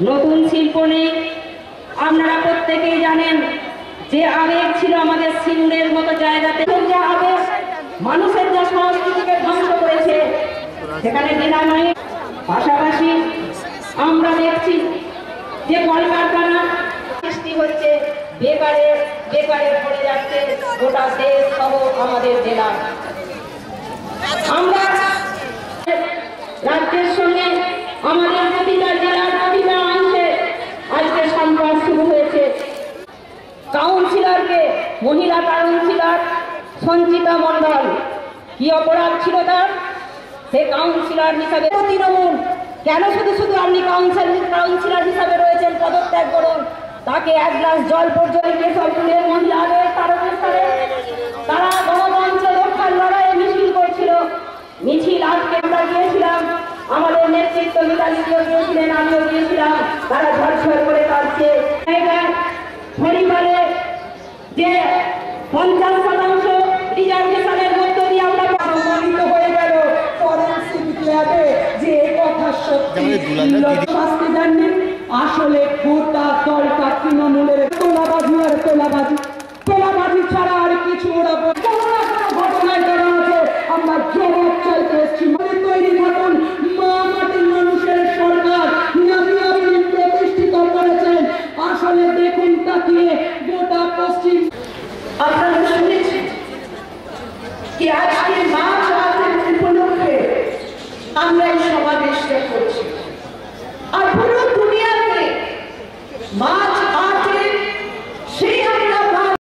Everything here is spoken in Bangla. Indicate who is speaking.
Speaker 1: নতুন শিল্প নেই। আপনারা প্রত্যেকেই জানেন যে আবেগ ছিল আমাদের সিঙ্গুরের মতো জায়গাতে, যে আবেগ মানুষের যা সংস্কৃতিকে ধ্বংস করেছে সেখানে বিনাময়। পাশাপাশি আমরা দেখছি যে কলকারখানা সৃষ্টি হচ্ছে, বেকারে পড়ে যাচ্ছে গোটা দেশ সহ আমাদের জেলা। আমরা রাজ্যের সঙ্গে আমাদের প্রতিটা জেলার প্রতিটা অংশে আজকে সংঘাত শুরু হয়েছে। কাউন্সিলরকে, মহিলা কাউন্সিলর সঞ্চিতা মণ্ডল, কি অপরাধ ছিল তার? সে কাউন্সিলর হিসাবে তৃণমূল কেন শুধু আপনি কাউন্সিলর হিসাবে রয়েছেন, পদত্যাগ করুন। তাকে এক গ্লাস জল পর্যন্ত সবগুলোর মহিলাদের তারা গণতন্ত্র রক্ষার লড়াইয়ে মিছিল করছিল। মিছিল আজকে আমরা গিয়েছিলাম, আমাদের নেতৃত্ব মিতালিও গিয়েছিলেন, আমিও গিয়েছিলাম। তারা ঝরঝর করে কাঁদছে। পরিবারে যে 50% রিজার্ভেশনের মধ্য দিয়ে আমরা প্রমাণিত হয়ে গেল ফরেনসিক ল্যাবে যে কথা সত্যি শাস্তি দেননি। আসলে গোটা দলটা তৃণমূলের তোলাবাজি ছাড়া আর কিছু ওরা ঘটনায় করা আছে। আমরা জবাব চাইতে এসেছি। তৈরি থাকুন, মা মাটির মানুষের সরকার আপনি প্রতিষ্ঠিত করেছেন। আসলে দেখুন তাকিয়ে গোটা পশ্চিম। আপনারা শুনেছেন কি আজকে মার্চ উপলক্ষে আমরা এই সমাবেশটা করছি। আর